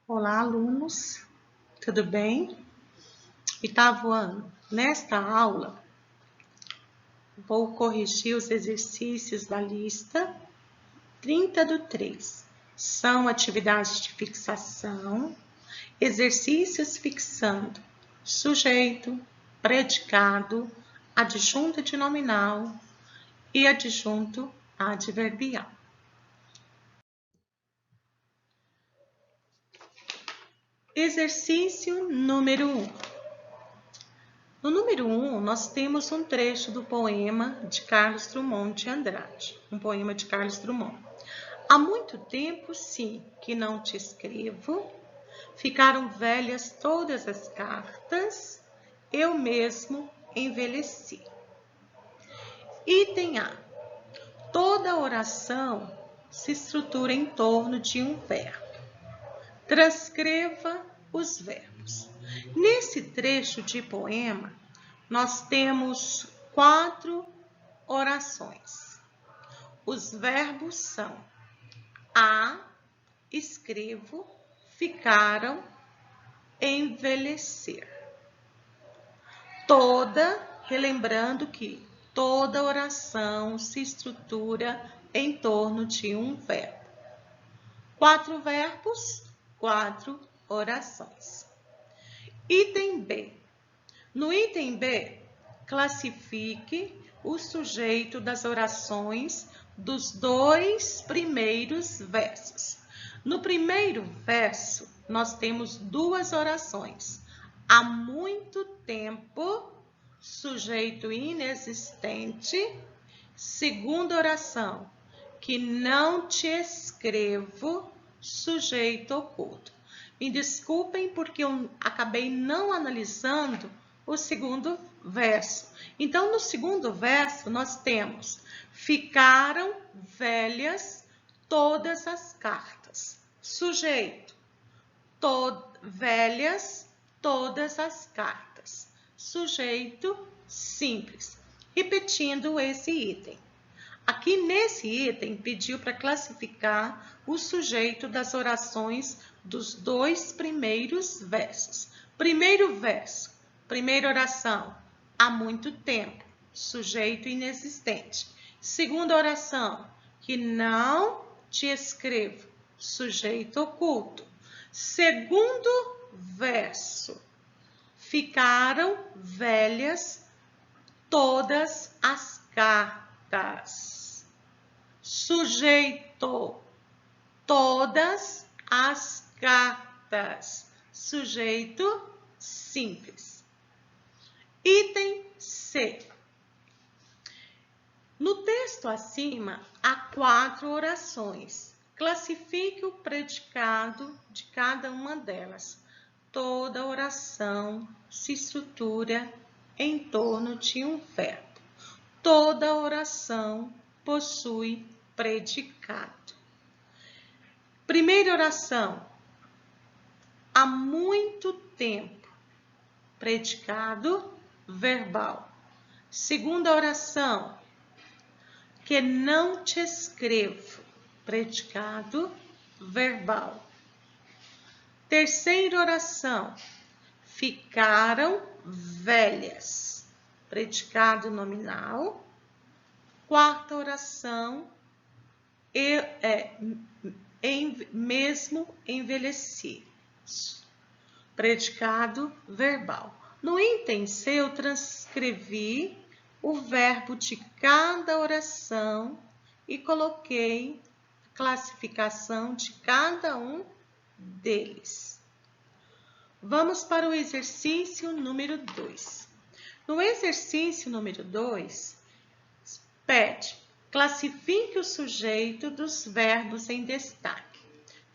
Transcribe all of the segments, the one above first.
Olá, alunos, tudo bem? Oitavo ano. Nesta aula, vou corrigir os exercícios da lista 30/3. São atividades de fixação, exercícios fixando sujeito, predicado, adjunto de nominal e adjunto adverbial. Exercício número 1. No número 1, nós temos um trecho do poema de Carlos Drummond de Andrade. Um poema de Carlos Drummond. Há muito tempo, sim, que não te escrevo, ficaram velhas todas as cartas, eu mesmo envelheci. Item A. Toda oração se estrutura em torno de um verbo. Transcreva os verbos. Nesse trecho de poema, nós temos 4 orações. Os verbos são a, escrevo, ficaram, envelhecer. Toda, relembrando que toda oração se estrutura em torno de um verbo. 4 verbos, 4 orações. Item B. No item B, classifique o sujeito das orações dos 2 primeiros versos. No primeiro verso, nós temos 2 orações. Há muito tempo, sujeito inexistente. Segunda oração, que não te escrevo, sujeito oculto. Me desculpem porque eu acabei não analisando o segundo verso. Então, no segundo verso, nós temos: ficaram velhas todas as cartas. Sujeito: velhas todas as cartas. Sujeito simples. Repetindo esse item. Aqui nesse item, pediu para classificar o sujeito das orações dos 2 primeiros versos. Primeiro verso, primeira oração, há muito tempo, sujeito inexistente. Segunda oração, que não te escrevo, sujeito oculto. Segundo verso, ficaram velhas todas as cartas. Sujeito, todas as cartas. Sujeito simples. Item C. No texto acima, há 4 orações. Classifique o predicado de cada uma delas. Toda oração se estrutura em torno de um verbo. Toda oração possui predicado. Primeira oração, há muito tempo, predicado verbal. Segunda oração, que não te escrevo, predicado verbal. Terceira oração, ficaram velhas, predicado nominal. Quarta oração, mesmo envelheci, predicado verbal. No item C, eu transcrevi o verbo de cada oração e coloquei a classificação de cada um deles. Vamos para o exercício número 2. No exercício número 2, pede: classifique o sujeito dos verbos em destaque.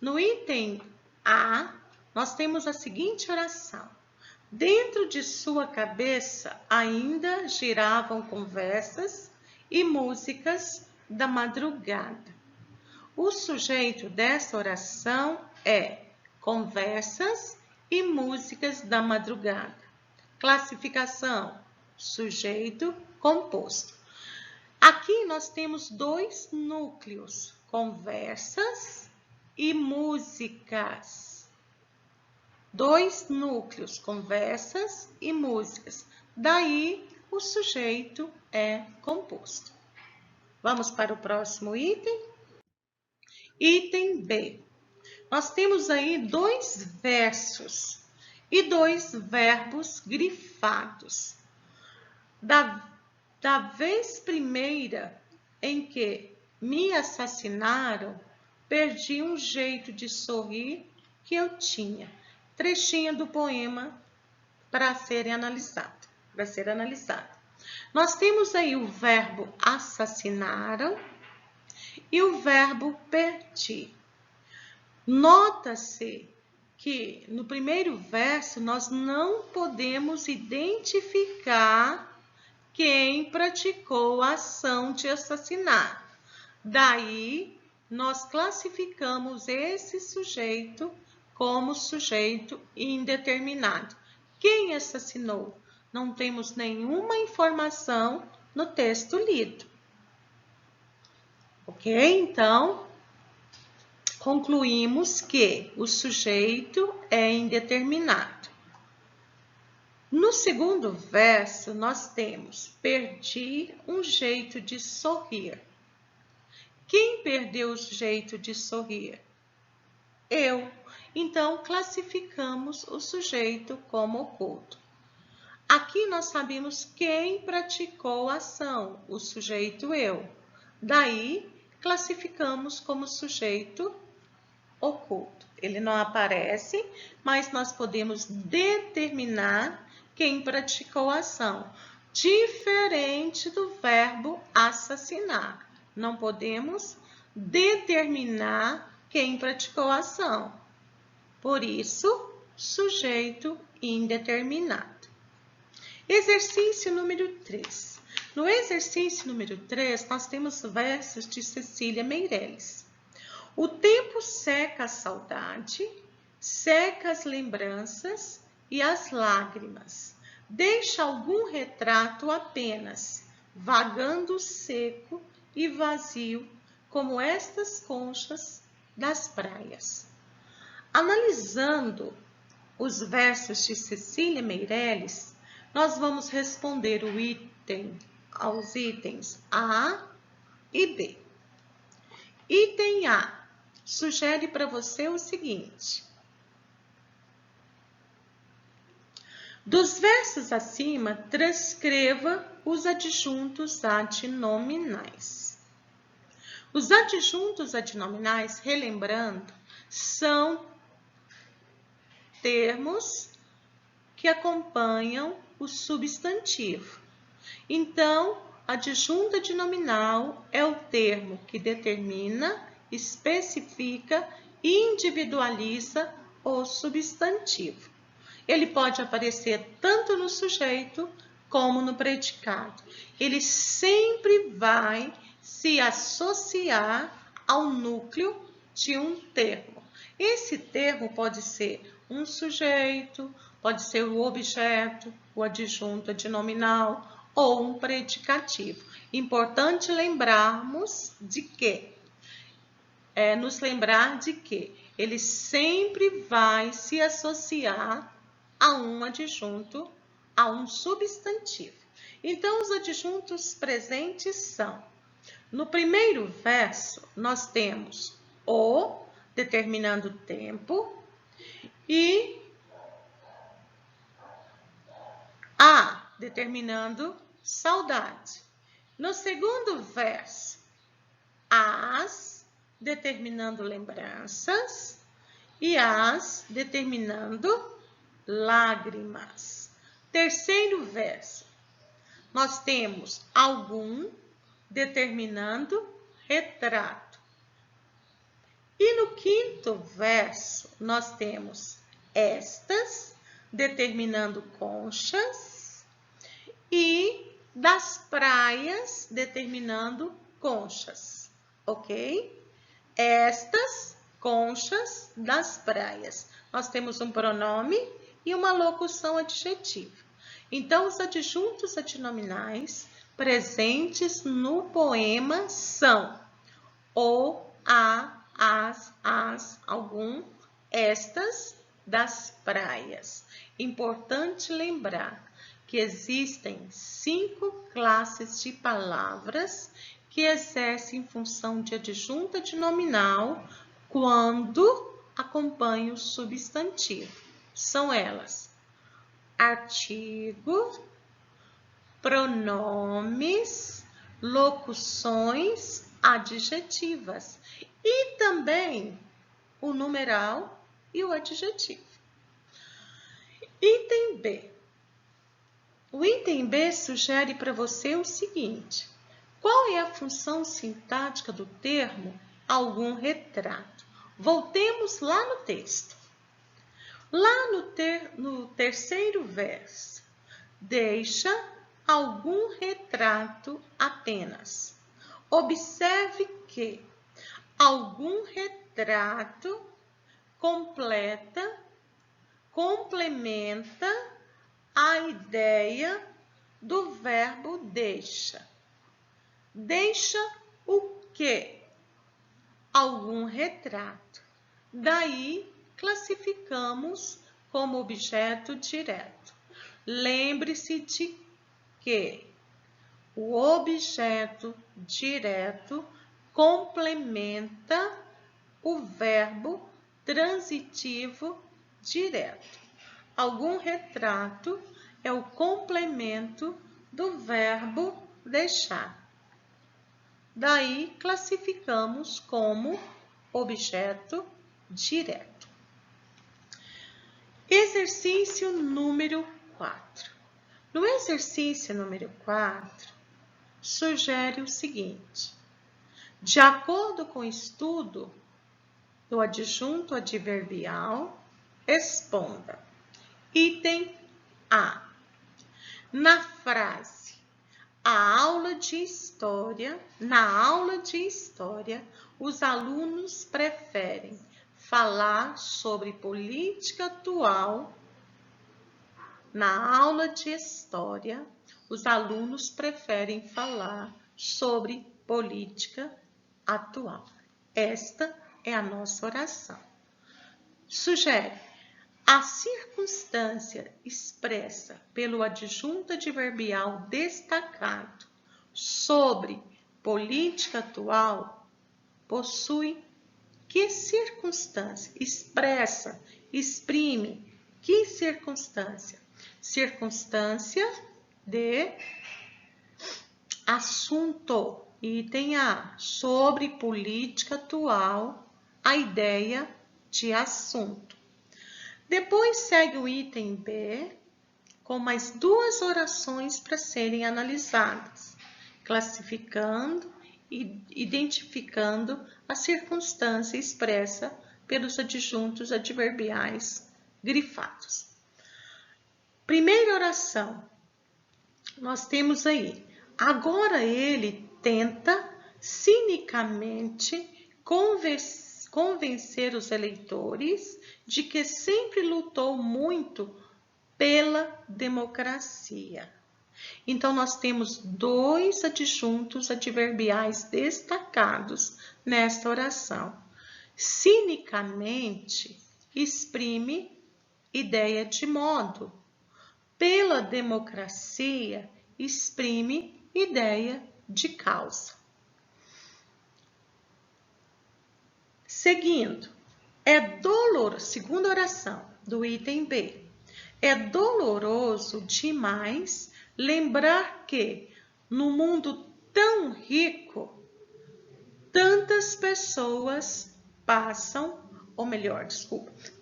No item A, nós temos a seguinte oração: dentro de sua cabeça ainda giravam conversas e músicas da madrugada. O sujeito dessa oração é conversas e músicas da madrugada. Classificação: sujeito composto. Aqui nós temos 2 núcleos: conversas e músicas. Dois núcleos, conversas e músicas. Daí, o sujeito é composto. Vamos para o próximo item. Item B. Nós temos aí 2 versos e 2 verbos grifados. Da vez primeira em que me assassinaram, perdi um jeito de sorrir que eu tinha. Trechinho do poema para ser analisado. Nós temos aí o verbo assassinaram e o verbo perdi. Nota-se que no primeiro verso nós não podemos identificar quem praticou a ação de assassinar. Daí, nós classificamos esse sujeito como sujeito indeterminado. Quem assassinou? Não temos nenhuma informação no texto lido. Ok? Então, concluímos que o sujeito é indeterminado. No segundo verso, nós temos perdi um jeito de sorrir. Quem perdeu o jeito de sorrir? Eu. Então, classificamos o sujeito como oculto. Aqui nós sabemos quem praticou a ação, o sujeito eu. Daí, classificamos como sujeito oculto. Ele não aparece, mas nós podemos determinar quem praticou a ação. Diferente do verbo assassinar. Não podemos determinar quem praticou a ação. Por isso, sujeito indeterminado. Exercício número 3. No exercício número 3, nós temos versos de Cecília Meirelles. O tempo seca a saudade, seca as lembranças e as lágrimas. Deixa algum retrato apenas, vagando seco e vazio, como estas conchas das praias. Analisando os versos de Cecília Meirelles, nós vamos responder aos itens A e B. Item A sugere para você o seguinte: dos versos acima, transcreva os adjuntos adnominais. Os adjuntos adnominais, relembrando, são termos que acompanham o substantivo. Então, adjunto adnominal é o termo que determina, especifica e individualiza o substantivo. Ele pode aparecer tanto no sujeito como no predicado. Ele sempre vai se associar ao núcleo de um termo. Esse termo pode ser um sujeito, pode ser o objeto, o adjunto adnominal ou um predicativo. Importante lembrarmos de que, nos lembrar de que ele sempre vai se associar a um adjunto, a um substantivo. Então, os adjuntos presentes são: no primeiro verso, nós temos o, determinando tempo, e a, determinando saudade. No segundo verso, as, determinando lembranças, e as, determinando lágrimas. Terceiro verso, nós temos algum, determinando retrato. E no quinto verso, nós temos estas, determinando conchas, e das praias, determinando conchas, ok? Estas conchas das praias. Nós temos um pronome e uma locução adjetiva. Então, os adjuntos adnominais presentes no poema são o, a, as, algum, estas, das praias. Importante lembrar que existem 5 classes de palavras que exercem função de adjunto adnominal quando acompanham o substantivo. São elas: artigo, pronomes, locuções adjetivas e também o numeral e o adjetivo. Item B. O item B sugere para você o seguinte: qual é a função sintática do termo algum retrato? Voltemos lá no texto. Lá no terceiro verso, deixa algum retrato apenas. Observe que algum retrato complementa a ideia do verbo deixa. Deixa o quê? Algum retrato. Daí, classificamos como objeto direto. Lembre-se de que o objeto direto complementa o verbo transitivo direto. Algum retrato é o complemento do verbo deixar. Daí, classificamos como objeto direto. Exercício número 4. No exercício número 4, sugere o seguinte: de acordo com o estudo do adjunto adverbial, responda. Item A. Na frase na aula de história, os alunos preferem falar sobre política atual. Na aula de história, os alunos preferem falar sobre política atual. Esta é a nossa oração. Sugere: a circunstância expressa pelo adjunto adverbial destacado sobre política atual possui que circunstância? Exprime que circunstância? Circunstância de assunto. Item A. Sobre política atual, a ideia de assunto. Depois segue o item B, com mais 2 orações para serem analisadas, classificando e identificando a circunstância expressa pelos adjuntos adverbiais grifados. Primeira oração, nós temos aí: agora ele tenta cinicamente convencer os eleitores de que sempre lutou muito pela democracia. Então, nós temos 2 adjuntos adverbiais destacados nesta oração. Cinicamente exprime ideia de modo. Pela democracia exprime ideia de causa. Seguindo, segunda oração do item B. É doloroso demais lembrar que, no mundo tão rico, tantas pessoas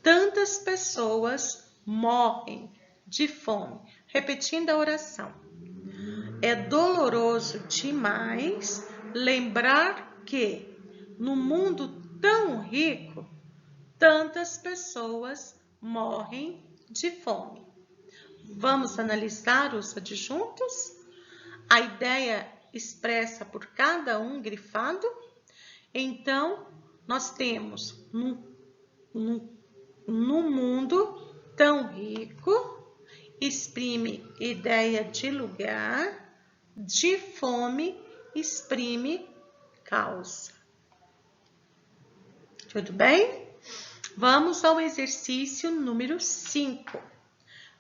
tantas pessoas morrem de fome. Repetindo a oração. É doloroso demais lembrar que, no mundo tão rico, tantas pessoas morrem de fome. Vamos analisar os adjuntos? A ideia expressa por cada um grifado. Então, nós temos no mundo tão rico, exprime ideia de lugar, de fome, exprime causa. Tudo bem? Vamos ao exercício número 5.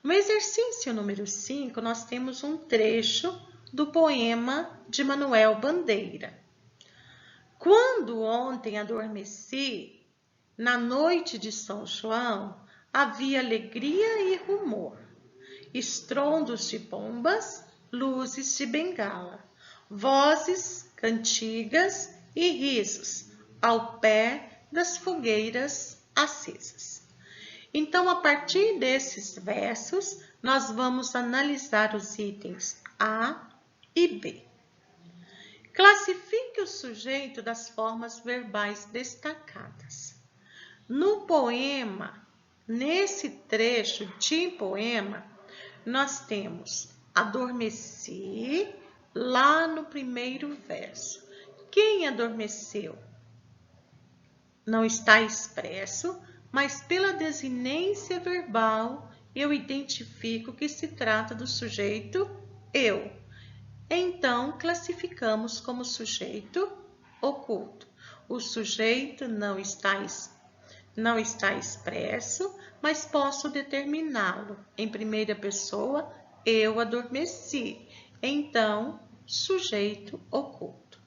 No exercício número 5, nós temos um trecho do poema de Manuel Bandeira. Quando ontem adormeci, na noite de São João, havia alegria e rumor, estrondos de bombas, luzes de bengala, vozes, cantigas e risos ao pé das fogueiras acesas. Então, a partir desses versos, nós vamos analisar os itens A e B. Classifique o sujeito das formas verbais destacadas. No poema, nesse trecho de poema, nós temos adormeci lá no primeiro verso. Quem adormeceu? Não está expresso, mas pela desinência verbal eu identifico que se trata do sujeito eu. Então, classificamos como sujeito oculto. O sujeito não está expresso, mas posso determiná-lo. Em primeira pessoa, eu adormeci. Então, sujeito oculto.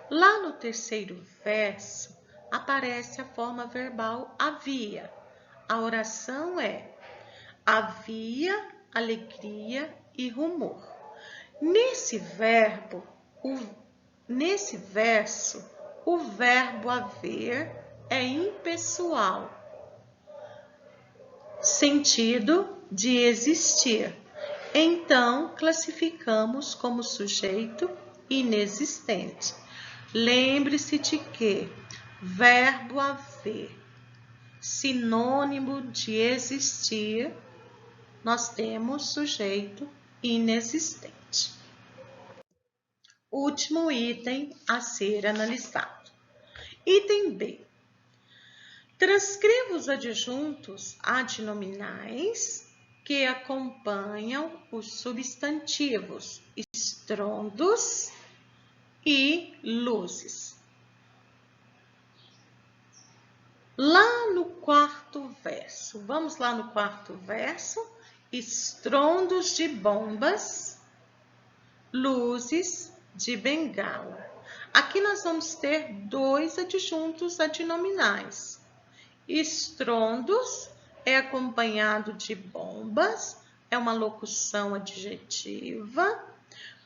Lá no terceiro verso, aparece a forma verbal havia. A oração é: havia alegria e rumor. Nesse verso, o verbo haver é impessoal, sentido de existir. Então, classificamos como sujeito inexistente. Lembre-se de que verbo haver, sinônimo de existir, nós temos sujeito inexistente. Último item a ser analisado. Item B. Transcreva os adjuntos adnominais que acompanham os substantivos estrondos e luzes. Lá no quarto verso, vamos lá no quarto verso, estrondos de bombas, luzes de bengala. Aqui nós vamos ter dois adjuntos adnominais. Estrondos é acompanhado de bombas, é uma locução adjetiva.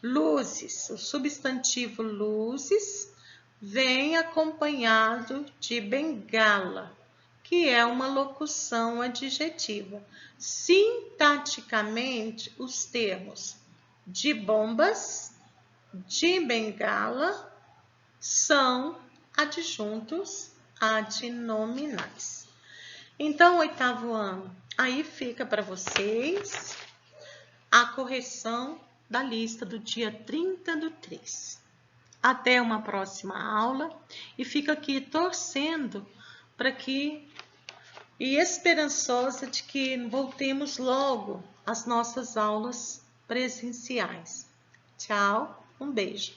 Luzes, o substantivo luzes, vem acompanhado de bengala, que é uma locução adjetiva. Sintaticamente, os termos de bombas, de bengala, são adjuntos adnominais. Então, oitavo ano, aí fica para vocês a correção da lista do dia 30/3. Até uma próxima aula e fico aqui torcendo para que e esperançosa de que voltemos logo às nossas aulas presenciais. Tchau, um beijo.